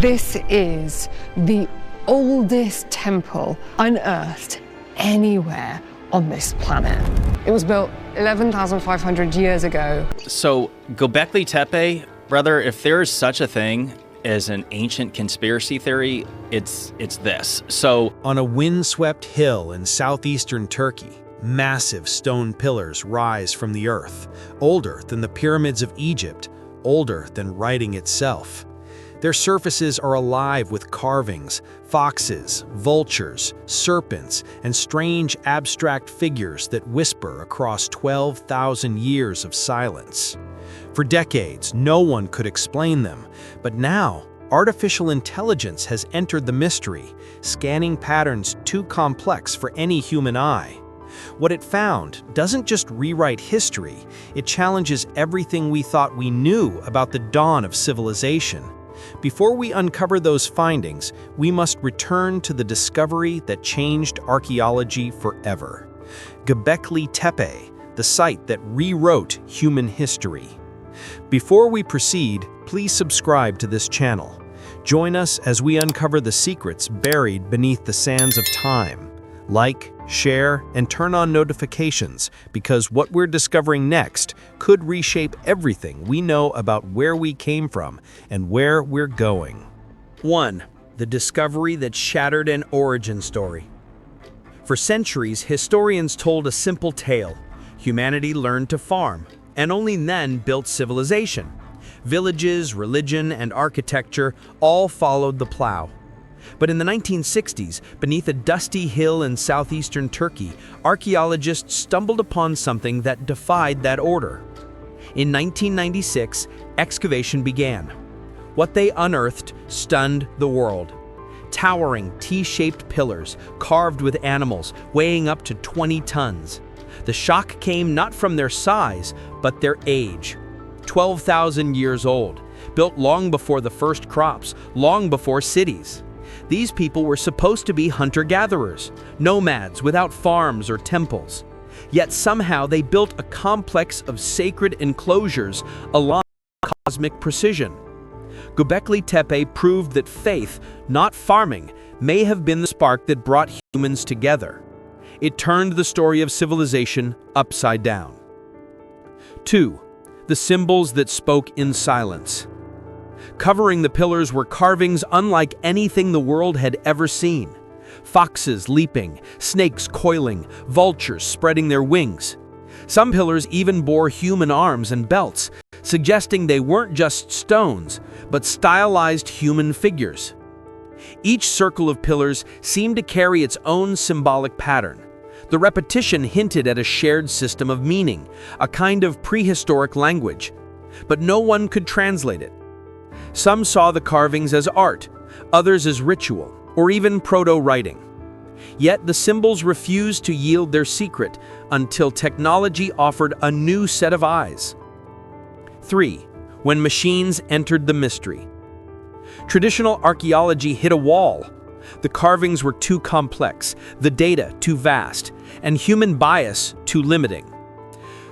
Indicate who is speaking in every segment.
Speaker 1: This is the oldest temple unearthed anywhere on this planet. It was built 11,500 years ago.
Speaker 2: So, Göbekli Tepe, brother, if there is such a thing as an ancient conspiracy theory, it's this. So,
Speaker 3: on a windswept hill in southeastern Turkey, massive stone pillars rise from the earth, older than the pyramids of Egypt, older than writing itself. Their surfaces are alive with carvings, foxes, vultures, serpents, and strange abstract figures that whisper across 12,000 years of silence. For decades, no one could explain them, but now, artificial intelligence has entered the mystery, scanning patterns too complex for any human eye. What it found doesn't just rewrite history, it challenges everything we thought we knew about the dawn of civilization. Before we uncover those findings, we must return to the discovery that changed archaeology forever. Göbekli Tepe, the site that rewrote human history. Before we proceed, please subscribe to this channel. Join us as we uncover the secrets buried beneath the sands of time. Like, share, and turn on notifications, because what we're discovering next could reshape everything we know about where we came from and where we're going. 1. The discovery that shattered an origin story. For centuries, historians told a simple tale. Humanity learned to farm, and only then built civilization. Villages, religion, and architecture all followed the plow. But in the 1960s, beneath a dusty hill in southeastern Turkey, archaeologists stumbled upon something that defied that order. In 1996, excavation began. What they unearthed stunned the world. Towering T-shaped pillars, carved with animals, weighing up to 20 tons. The shock came not from their size, but their age. 12,000 years old, built long before the first crops, long before cities. These people were supposed to be hunter-gatherers, nomads without farms or temples. Yet somehow they built a complex of sacred enclosures along cosmic precision. Göbekli Tepe proved that faith, not farming, may have been the spark that brought humans together. It turned the story of civilization upside down. 2. The symbols that spoke in silence. Covering the pillars were carvings unlike anything the world had ever seen. Foxes leaping, snakes coiling, vultures spreading their wings. Some pillars even bore human arms and belts, suggesting they weren't just stones, but stylized human figures. Each circle of pillars seemed to carry its own symbolic pattern. The repetition hinted at a shared system of meaning, a kind of prehistoric language. But no one could translate it. Some saw the carvings as art, others as ritual, or even proto-writing. Yet the symbols refused to yield their secret until technology offered a new set of eyes. 3. When machines entered the mystery. Traditional archaeology hit a wall. The carvings were too complex, the data too vast, and human bias too limiting.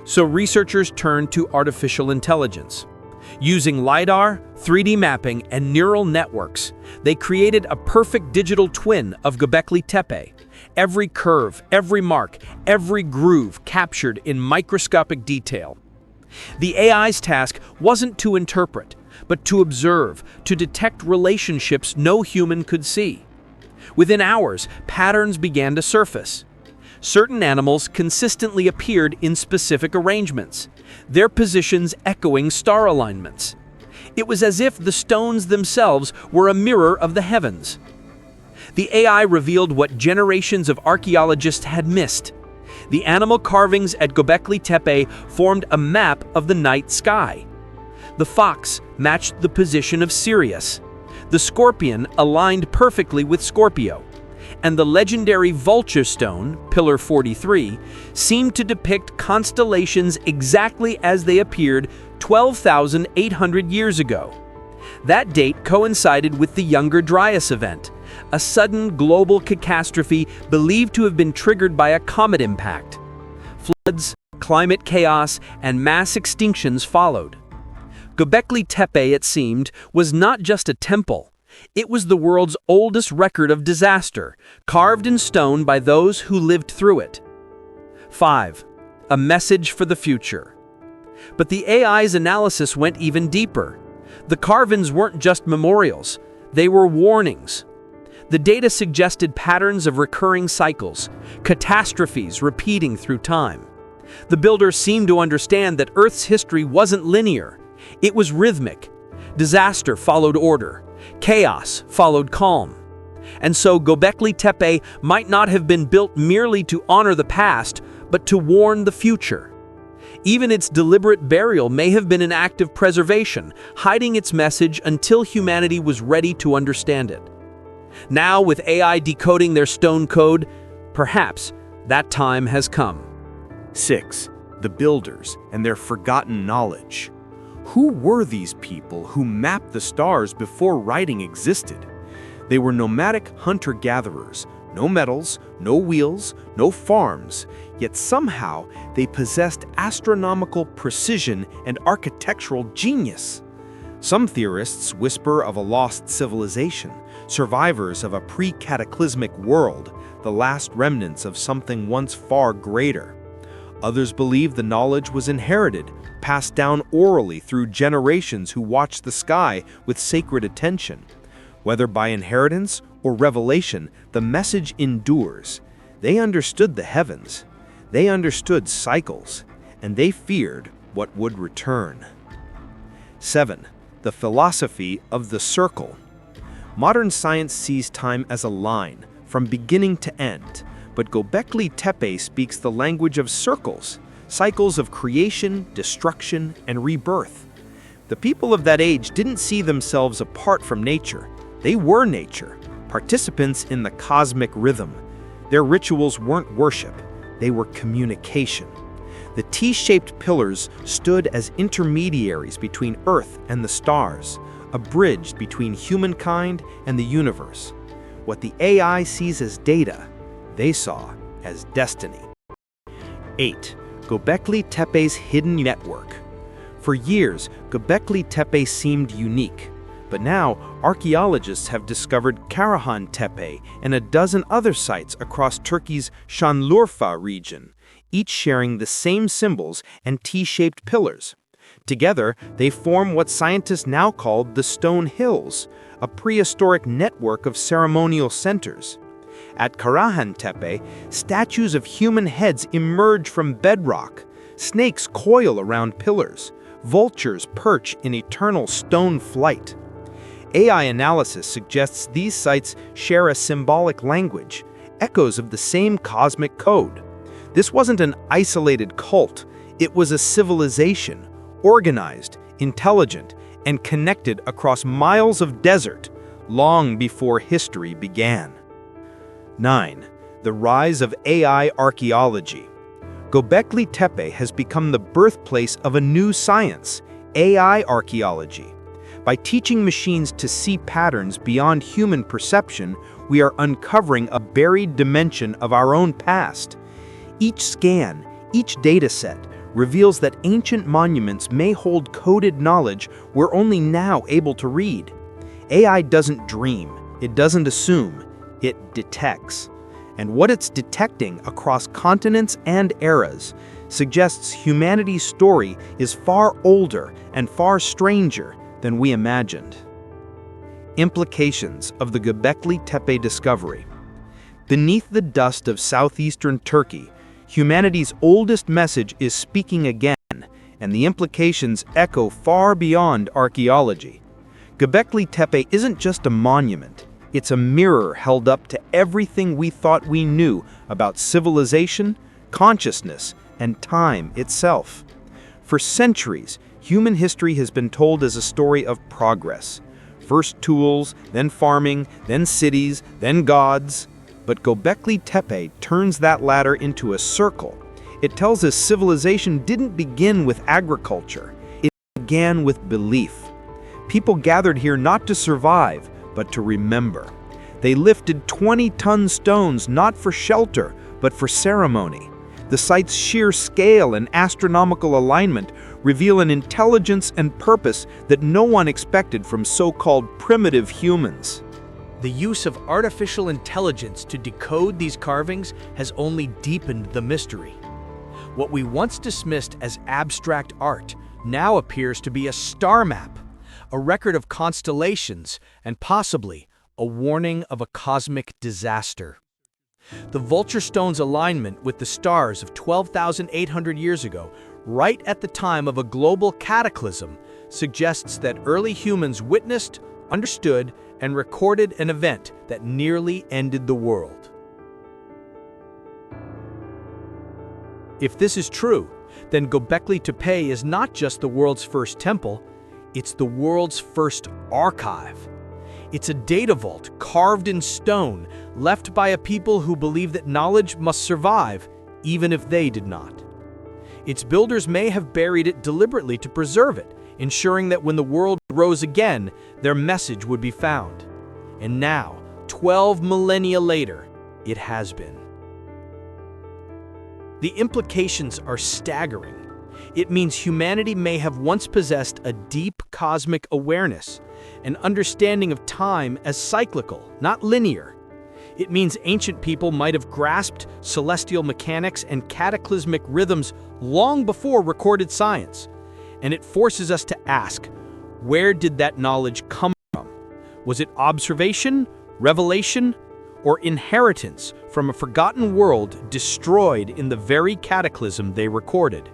Speaker 3: So researchers turned to artificial intelligence. Using LiDAR, 3D mapping, and neural networks, they created a perfect digital twin of Göbekli Tepe. Every curve, every mark, every groove captured in microscopic detail. The AI's task wasn't to interpret, but to observe, to detect relationships no human could see. Within hours, patterns began to surface. Certain animals consistently appeared in specific arrangements, their positions echoing star alignments. It was as if the stones themselves were a mirror of the heavens. The AI revealed what generations of archaeologists had missed. The animal carvings at Göbekli Tepe formed a map of the night sky. The fox matched the position of Sirius. The scorpion aligned perfectly with Scorpio. And the legendary vulture stone, Pillar 43, seemed to depict constellations exactly as they appeared 12,800 years ago. That date coincided with the Younger Dryas event, a sudden global catastrophe believed to have been triggered by a comet impact. Floods, climate chaos, and mass extinctions followed. Göbekli Tepe, it seemed, was not just a temple.
Speaker 4: It was the world's oldest record of disaster, carved in stone by those who lived through it. 5. A message for the future. But the AI's analysis went even deeper. The carvings weren't just memorials, they were warnings. The data suggested patterns of recurring cycles, catastrophes repeating through time. The builders seemed to understand that Earth's history wasn't linear. It was rhythmic. Disaster followed order. Chaos followed calm. And so Göbekli Tepe might not have been built merely to honor the past, but to warn the future. Even its deliberate burial may have been an act of preservation, hiding its message until humanity was ready to understand it. Now, with AI decoding their stone code, perhaps that time has come.
Speaker 5: 6. The builders and their forgotten knowledge. Who were these people who mapped the stars before writing existed? They were nomadic hunter-gatherers, no metals, no wheels, no farms, yet somehow they possessed astronomical precision and architectural genius. Some theorists whisper of a lost civilization, survivors of a pre-cataclysmic world, the last remnants of something once far greater. Others believe the knowledge was inherited, passed down orally through generations who watched the sky with sacred attention. Whether by inheritance or revelation, the message endures. They understood the heavens, they understood cycles, and they feared what would return. 7. The philosophy of the circle. Modern science sees time as a line, from beginning to end, but Göbekli Tepe speaks the language of circles, cycles of creation, destruction, and rebirth. The people of that age didn't see themselves apart from nature. They were nature, participants in the cosmic rhythm. Their rituals weren't worship, they were communication. The T-shaped pillars stood as intermediaries between Earth and the stars, a bridge between humankind and the universe. What the AI sees as data, they saw as destiny. 8. Göbekli Tepe's hidden network. For years, Göbekli Tepe seemed unique, but now archaeologists have discovered Karahan Tepe and a dozen other sites across Turkey's Şanlıurfa region, each sharing the same symbols and T-shaped pillars. Together, they form what scientists now call the Stone Hills, a prehistoric network of ceremonial centers. At Karahan Tepe, statues of human heads emerge from bedrock, snakes coil around pillars, vultures perch in eternal stone flight. AI analysis suggests these sites share a symbolic language, echoes of the same cosmic code. This wasn't an isolated cult, it was a civilization, organized, intelligent, and connected across miles of desert, long before history began. 9. The rise of AI archaeology. Göbekli Tepe has become the birthplace of a new science, AI archaeology. By teaching machines to see patterns beyond human perception, we are uncovering a buried dimension of our own past. Each scan, each dataset, reveals that ancient monuments may hold coded knowledge we're only now able to read. AI doesn't dream, it doesn't assume, it detects. And what it's detecting across continents and eras suggests humanity's story is far older and far stranger than we imagined. Implications of the Göbekli Tepe discovery. Beneath the dust of southeastern Turkey, humanity's oldest message is speaking again, and the implications echo far beyond archaeology. Göbekli Tepe isn't just a monument, it's a mirror held up to everything we thought we knew about civilization, consciousness, and time itself. For centuries, human history has been told as a story of progress. First tools, then farming, then cities, then gods. But Göbekli Tepe turns that ladder into a circle. It tells us civilization didn't begin with agriculture. It began with belief. People gathered here not to survive, but to remember. They lifted 20-ton stones not for shelter, but for ceremony. The site's sheer scale and astronomical alignment reveal an intelligence and purpose that no one expected from so-called primitive humans.
Speaker 3: The use of artificial intelligence to decode these carvings has only deepened the mystery. What we once dismissed as abstract art now appears to be a star map, a record of constellations, and possibly a warning of a cosmic disaster. The vulture stone's alignment with the stars of 12,800 years ago, right at the time of a global cataclysm, suggests that early humans witnessed, understood, and recorded an event that nearly ended the world. If this is true, then Göbekli Tepe is not just the world's first temple, it's the world's first archive. It's a data vault carved in stone, left by a people who believe that knowledge must survive, even if they did not. Its builders may have buried it deliberately to preserve it, ensuring that when the world rose again, their message would be found. And now, 12 millennia later, it has been. The implications are staggering. It means humanity may have once possessed a deep cosmic awareness, an understanding of time as cyclical, not linear. It means ancient people might have grasped celestial mechanics and cataclysmic rhythms long before recorded science. And it forces us to ask, where did that knowledge come from? Was it observation, revelation, or inheritance from a forgotten world destroyed in the very cataclysm they recorded?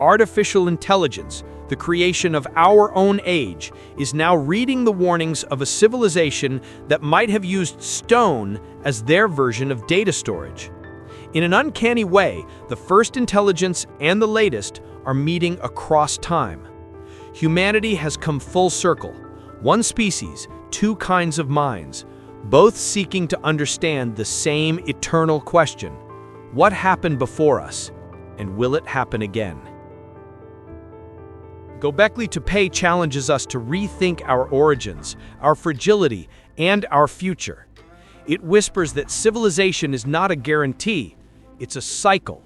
Speaker 3: Artificial intelligence, the creation of our own age, is now reading the warnings of a civilization that might have used stone as their version of data storage. In an uncanny way, the first intelligence and the latest are meeting across time. Humanity has come full circle. One species, two kinds of minds, both seeking to understand the same eternal question: what happened before us, and will it happen again? Göbekli Tepe challenges us to rethink our origins, our fragility, and our future. It whispers that civilization is not a guarantee, it's a cycle.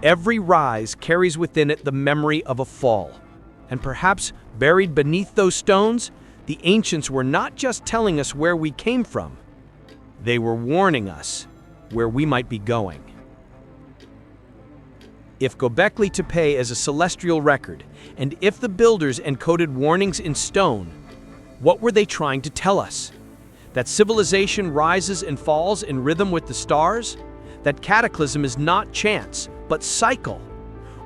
Speaker 3: Every rise carries within it the memory of a fall. And perhaps buried beneath those stones, the ancients were not just telling us where we came from, they were warning us where we might be going. If Göbekli Tepe is a celestial record, and if the builders encoded warnings in stone, what were they trying to tell us? That civilization rises and falls in rhythm with the stars? That cataclysm is not chance, but cycle?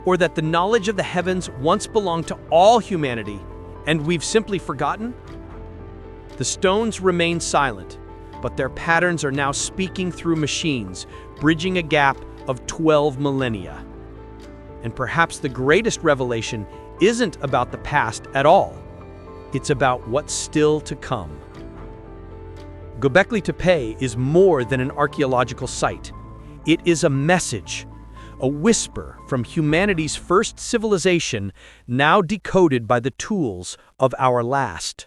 Speaker 3: Or that the knowledge of the heavens once belonged to all humanity, and we've simply forgotten? The stones remain silent, but their patterns are now speaking through machines, bridging a gap of 12 millennia. And perhaps the greatest revelation isn't about the past at all. It's about what's still to come. Göbekli Tepe is more than an archaeological site. It is a message, a whisper from humanity's first civilization, now decoded by the tools of our last.